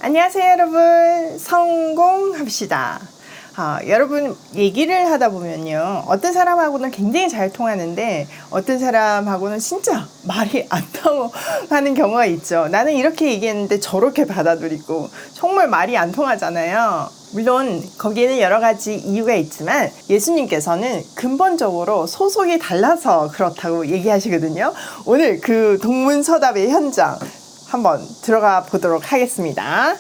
안녕하세요 여러분, 성공합시다. 여러분 얘기를 하다 보면요, 어떤 사람하고는 굉장히 잘 통하는데 어떤 사람하고는 진짜 말이 안 통하는 경우가 있죠. 나는 이렇게 얘기했는데 저렇게 받아들이고 정말 말이 안 통하잖아요. 물론 거기에는 여러 가지 이유가 있지만 예수님께서는 근본적으로 소속이 달라서 그렇다고 얘기하시거든요. 오늘 그 동문서답의 현장 한번 들어가 보도록 하겠습니다.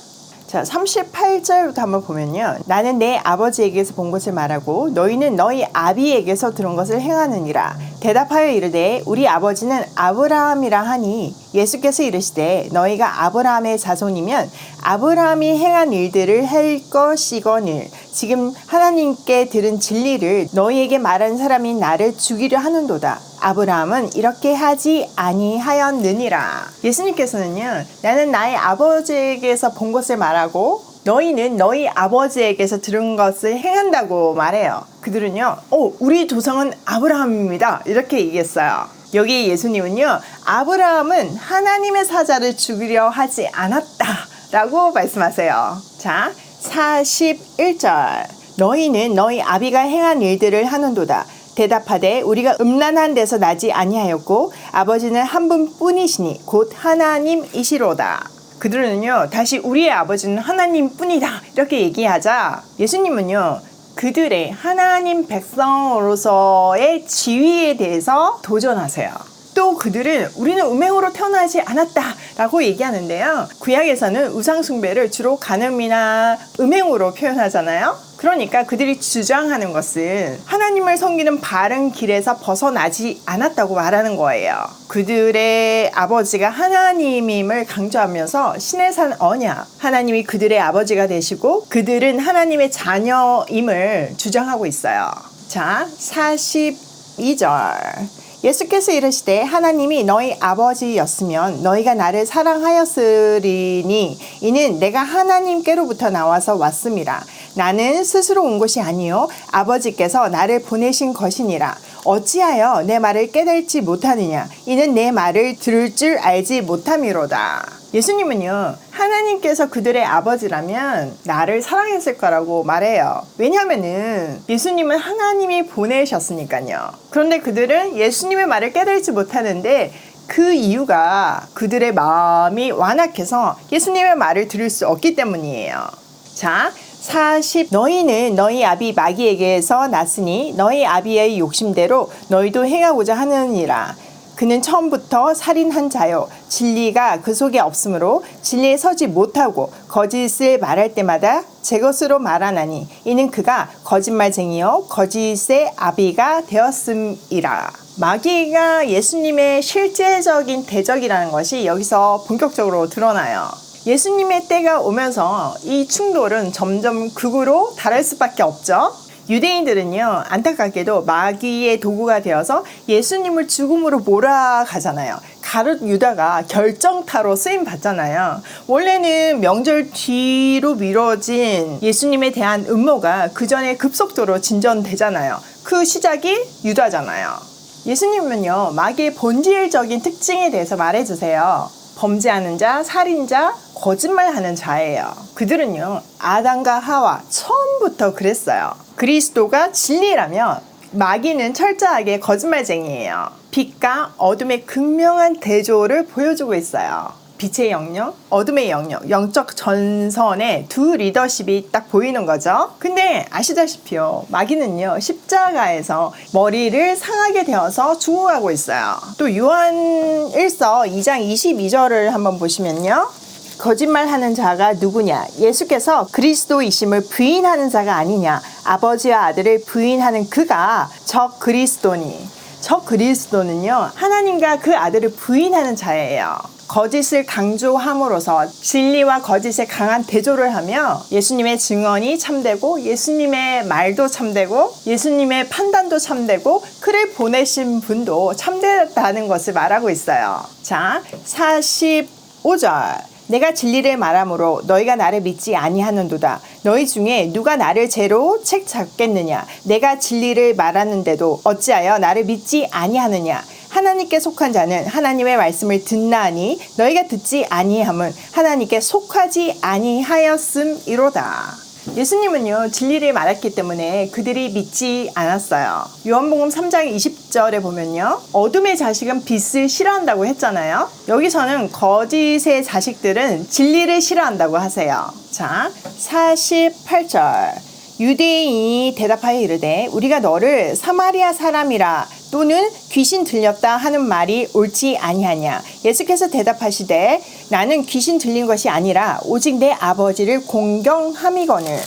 자, 38절부터 한번 보면요. 나는 내 아버지에게서 본 것을 말하고 너희는 너희 아비에게서 들은 것을 행하느니라. 대답하여 이르되 우리 아버지는 아브라함이라 하니 예수께서 이르시되 너희가 아브라함의 자손이면 아브라함이 행한 일들을 할 것이거늘 지금 하나님께 들은 진리를 너희에게 말한 사람이 나를 죽이려 하는도다. 아브라함은 이렇게 하지 아니하였느니라. 예수님께서는요, 나는 나의 아버지에게서 본 것을 말하고 너희는 너희 아버지에게서 들은 것을 행한다고 말해요. 그들은요, 우리 조상은 아브라함입니다, 이렇게 얘기했어요. 여기 예수님은요, 아브라함은 하나님의 사자를 죽이려 하지 않았다 라고 말씀하세요. 자, 41절 너희는 너희 아비가 행한 일들을 하는도다. 대답하되 우리가 음란한 데서 나지 아니하였고 아버지는 한 분뿐이시니 곧 하나님이시로다. 그들은요, 다시 우리의 아버지는 하나님뿐이다 이렇게 얘기하자 예수님은요, 그들의 하나님 백성으로서의 지위에 대해서 도전하세요. 또 그들은 우리는 음행으로 태어나지 않았다 라고 얘기하는데요, 구약에서는 우상숭배를 주로 간음이나 음행으로 표현하잖아요. 그러니까 그들이 주장하는 것은 하나님을 섬기는 바른 길에서 벗어나지 않았다고 말하는 거예요. 그들의 아버지가 하나님임을 강조하면서 신의 산 언약, 하나님이 그들의 아버지가 되시고 그들은 하나님의 자녀임을 주장하고 있어요. 자, 42절 예수께서 이르시되 하나님이 너희 아버지였으면 너희가 나를 사랑하였으리니 이는 내가 하나님께로부터 나와서 왔음이라. 나는 스스로 온 것이 아니요 아버지께서 나를 보내신 것이니라. 어찌하여 내 말을 깨달지 못하느냐. 이는 내 말을 들을 줄 알지 못함이로다. 예수님은요, 하나님께서 그들의 아버지라면 나를 사랑했을 거라고 말해요. 왜냐하면은 예수님은 하나님이 보내셨으니까요. 그런데 그들은 예수님의 말을 깨달지 못하는데 그 이유가 그들의 마음이 완악해서 예수님의 말을 들을 수 없기 때문이에요. 자, 40 너희는 너희 아비 마귀에게서 났으니 너희 아비의 욕심대로 너희도 행하고자 하느니라. 그는 처음부터 살인한 자요 진리가 그 속에 없으므로 진리에 서지 못하고 거짓을 말할 때마다 제 것으로 말하나니 이는 그가 거짓말쟁이요 거짓의 아비가 되었음이라. 마귀가 예수님의 실제적인 대적이라는 것이 여기서 본격적으로 드러나요. 예수님의 때가 오면서 이 충돌은 점점 극으로 달할 수밖에 없죠. 유대인들은요, 안타깝게도 마귀의 도구가 되어서 예수님을 죽음으로 몰아가잖아요. 가룟 유다가 결정타로 쓰임 받잖아요. 원래는 명절 뒤로 미뤄진 예수님에 대한 음모가 그 전에 급속도로 진전되잖아요. 그 시작이 유다잖아요. 예수님은요, 마귀의 본질적인 특징에 대해서 말해주세요. 범죄하는 자, 살인자, 거짓말하는 자예요. 그들은요, 아담과 하와 처음부터 그랬어요. 그리스도가 진리라면 마귀는 철저하게 거짓말쟁이에요. 빛과 어둠의 극명한 대조를 보여주고 있어요. 빛의 영역, 어둠의 영역, 영적 전선의 두 리더십이 딱 보이는 거죠. 근데 아시다시피요, 마귀는요, 십자가에서 머리를 상하게 되어서 죽어가고 있어요. 또 요한 1서 2장 22절을 한번 보시면요, 거짓말하는 자가 누구냐? 예수께서 그리스도이심을 부인하는 자가 아니냐? 아버지와 아들을 부인하는 그가 적 그리스도니. 적 그리스도는요, 하나님과 그 아들을 부인하는 자예요. 거짓을 강조함으로써 진리와 거짓의 강한 대조를 하며 예수님의 증언이 참되고 예수님의 말도 참되고 예수님의 판단도 참되고 그를 보내신 분도 참되다는 것을 말하고 있어요. 자, 45절 내가 진리를 말하므로 너희가 나를 믿지 아니하는도다. 너희 중에 누가 나를 죄로 책 잡겠느냐? 내가 진리를 말하는데도 어찌하여 나를 믿지 아니하느냐? 하나님께 속한 자는 하나님의 말씀을 듣나니 너희가 듣지 아니함은 하나님께 속하지 아니하였음이로다. 예수님은요 진리를 말했기 때문에 그들이 믿지 않았어요. 요한복음 3장 20절에 보면요, 어둠의 자식은 빛을 싫어한다고 했잖아요. 여기서는 거짓의 자식들은 진리를 싫어한다고 하세요. 자, 48절. 유대인이 대답하여 이르되 우리가 너를 사마리아 사람이라 또는 귀신 들렸다 하는 말이 옳지 아니하냐. 예수께서 대답하시되 나는 귀신 들린 것이 아니라 오직 내 아버지를 공경함이거늘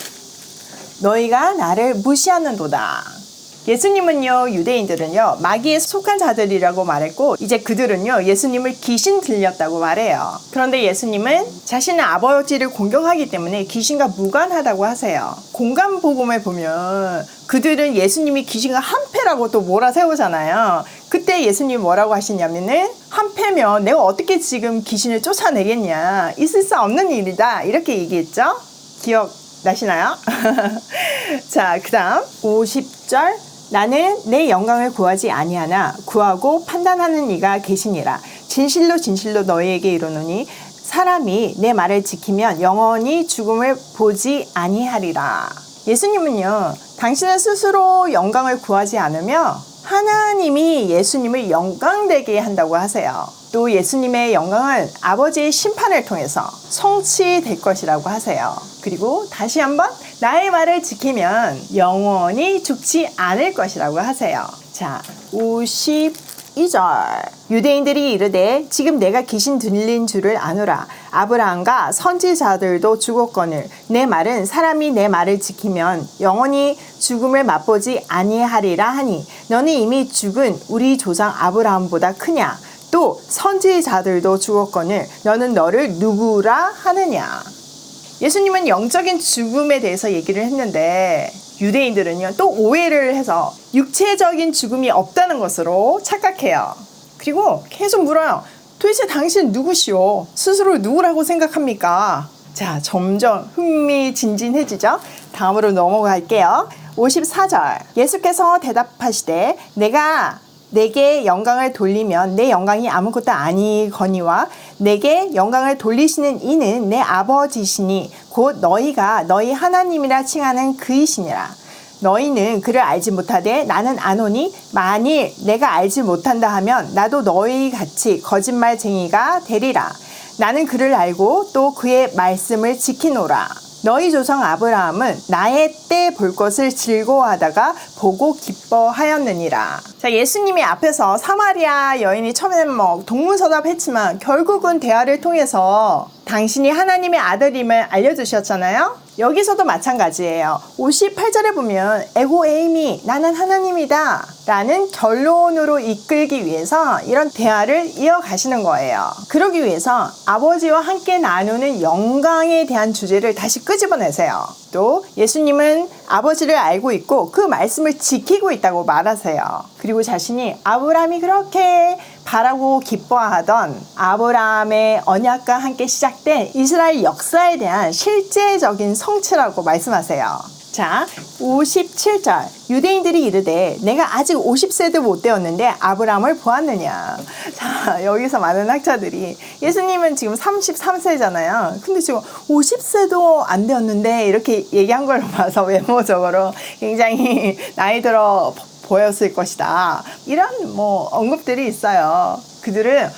너희가 나를 무시하는도다. 예수님은요 유대인들은요 마귀에 속한 자들이라고 말했고, 이제 그들은요 예수님을 귀신 들렸다고 말해요. 그런데 예수님은 자신의 아버지를 공경하기 때문에 귀신과 무관하다고 하세요. 공간복음에 보면 그들은 예수님이 귀신과 한패라고 또 몰아세우잖아요. 그때 예수님이 뭐라고 하시냐면은, 한패면 내가 어떻게 지금 귀신을 쫓아내겠냐, 있을 수 없는 일이다, 이렇게 얘기했죠. 기억나시나요? 자, 그 다음 50절. 나는 내 영광을 구하지 아니하나 구하고 판단하는 이가 계시니라. 진실로 진실로 너희에게 이르노니 사람이 내 말을 지키면 영원히 죽음을 보지 아니하리라. 예수님은요 당신은 스스로 영광을 구하지 않으며 하나님이 예수님을 영광되게 한다고 하세요. 또 예수님의 영광은 아버지의 심판을 통해서 성취될 것이라고 하세요. 그리고 다시 한번 나의 말을 지키면 영원히 죽지 않을 것이라고 하세요. 자, 52절. 유대인들이 이르되 지금 내가 귀신 들린 줄을 아노라. 아브라함과 선지자들도 죽었거늘 내 말은 사람이 내 말을 지키면 영원히 죽음을 맛보지 아니하리라 하니 너는 이미 죽은 우리 조상 아브라함보다 크냐. 또 선지자들도 죽었거늘 너는 너를 누구라 하느냐. 예수님은 영적인 죽음에 대해서 얘기를 했는데 유대인들은요 또 오해를 해서 육체적인 죽음이 없다는 것으로 착각해요. 그리고 계속 물어요. 도대체 당신 누구시오? 스스로 누구라고 생각합니까? 자, 점점 흥미진진해지죠. 다음으로 넘어갈게요. 54절. 예수께서 대답하시되 내가 내게 영광을 돌리면 내 영광이 아무것도 아니거니와 내게 영광을 돌리시는 이는 내 아버지시니 곧 너희가 너희 하나님이라 칭하는 그이시니라. 너희는 그를 알지 못하되 나는 아노니 만일 내가 알지 못한다 하면 나도 너희 같이 거짓말쟁이가 되리라. 나는 그를 알고 또 그의 말씀을 지키노라. 너희 조상 아브라함은 나의 때 볼 것을 즐거워하다가 보고 기뻐하였느니라. 자, 예수님이 앞에서 사마리아 여인이 처음에는 동문서답했지만 결국은 대화를 통해서 당신이 하나님의 아들임을 알려주셨잖아요. 여기서도 마찬가지예요. 58절에 보면 에고 에이미 나는 하나님이다 라는 결론으로 이끌기 위해서 이런 대화를 이어가시는 거예요. 그러기 위해서 아버지와 함께 나누는 영광에 대한 주제를 다시 끄집어내세요. 또 예수님은 아버지를 알고 있고 그 말씀을 지키고 있다고 말하세요. 그리고 자신이 아브라함이 그렇게 바라고 기뻐하던 아브라함의 언약과 함께 시작된 이스라엘 역사에 대한 실제적인 성취라고 말씀하세요. 자, 57절. 유대인들이 이르되 내가 아직 50세도 못 되었는데 아브라함을 보았느냐. 자, 여기서 많은 학자들이 예수님은 지금 33세잖아요. 근데 지금 50세도 안 되었는데 이렇게 얘기한 걸 봐서 외모적으로 굉장히 나이 들어 보였을 것이다. 이런 언급들이 있어요. 그들은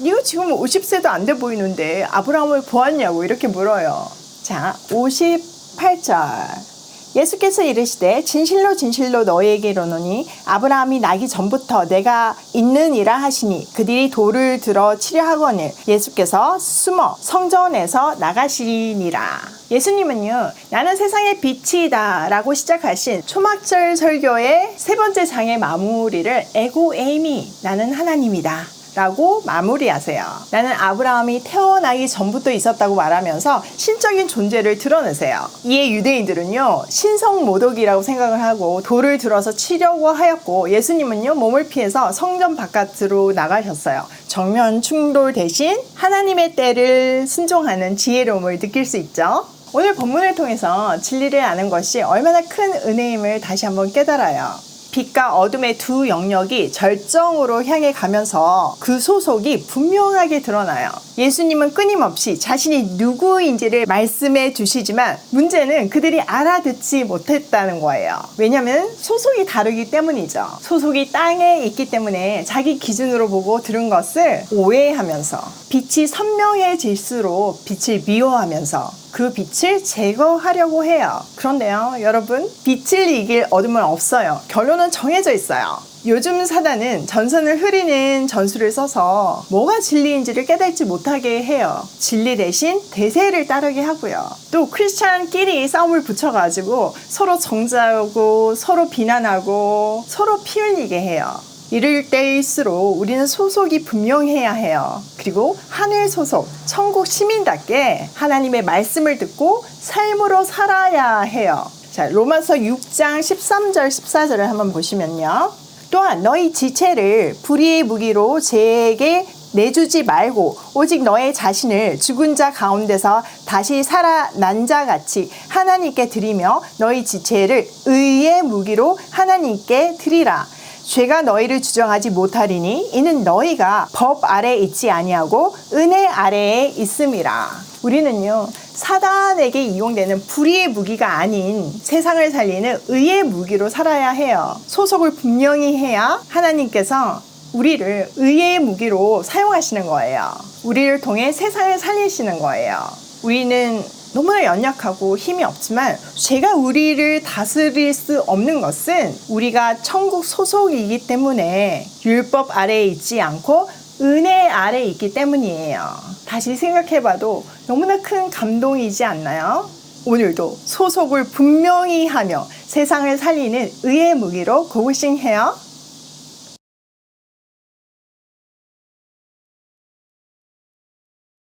이거 지금 50세도 안 돼 보이는데 아브라함을 보았냐고 이렇게 물어요. 자, 58절. 예수께서 이르시되 진실로 진실로 너희에게 이르노니 아브라함이 나기 전부터 내가 있느니라 하시니 그들이 돌을 들어 치려 하거늘 예수께서 숨어 성전에서 나가시니라. 예수님은요 나는 세상의 빛이다 라고 시작하신 초막절 설교의 세 번째 장의 마무리를 에고 에이미 나는 하나님이다 라고 마무리하세요. 나는 아브라함이 태어나기 전부터 있었다고 말하면서 신적인 존재를 드러내세요. 이에 유대인들은요 신성모독이라고 생각을 하고 돌을 들어서 치려고 하였고, 예수님은요 몸을 피해서 성전 바깥으로 나가셨어요. 정면 충돌 대신 하나님의 때를 순종하는 지혜로움을 느낄 수 있죠. 오늘 본문을 통해서 진리를 아는 것이 얼마나 큰 은혜임을 다시 한번 깨달아요. 빛과 어둠의 두 영역이 절정으로 향해 가면서 그 소속이 분명하게 드러나요. 예수님은 끊임없이 자신이 누구인지를 말씀해 주시지만 문제는 그들이 알아듣지 못했다는 거예요. 왜냐하면 소속이 다르기 때문이죠. 소속이 땅에 있기 때문에 자기 기준으로 보고 들은 것을 오해하면서 빛이 선명해질수록 빛을 미워하면서 그 빛을 제거하려고 해요. 그런데요, 여러분, 빛을 이길 어둠은 없어요. 결론은 정해져 있어요. 요즘 사단은 전선을 흐리는 전술을 써서 뭐가 진리인지를 깨닫지 못하게 해요. 진리 대신 대세를 따르게 하고요. 또 크리스찬끼리 싸움을 붙여가지고 서로 정죄하고 서로 비난하고 서로 피 흘리게 해요. 이럴 때일수록 우리는 소속이 분명해야 해요. 그리고 하늘 소속, 천국 시민답게 하나님의 말씀을 듣고 삶으로 살아야 해요. 자, 로마서 6장 13절 14절을 한번 보시면요. 또한 너희 지체를 불의의 무기로 죄에게 내주지 말고 오직 너의 자신을 죽은 자 가운데서 다시 살아난 자 같이 하나님께 드리며 너희 지체를 의의 무기로 하나님께 드리라. 죄가 너희를 주정하지 못하리니 이는 너희가 법 아래 있지 아니하고 은혜 아래에 있음이라. 우리는요, 사단에게 이용되는 불의의 무기가 아닌 세상을 살리는 의의 무기로 살아야 해요. 소속을 분명히 해야 하나님께서 우리를 의의 무기로 사용하시는 거예요. 우리를 통해 세상을 살리시는 거예요. 우리는 너무나 연약하고 힘이 없지만 죄가 우리를 다스릴 수 없는 것은 우리가 천국 소속이기 때문에 율법 아래에 있지 않고 은혜 아래에 있기 때문이에요. 다시 생각해봐도 너무나 큰 감동이지 않나요? 오늘도 소속을 분명히 하며 세상을 살리는 의의 무기로 고고싱해요.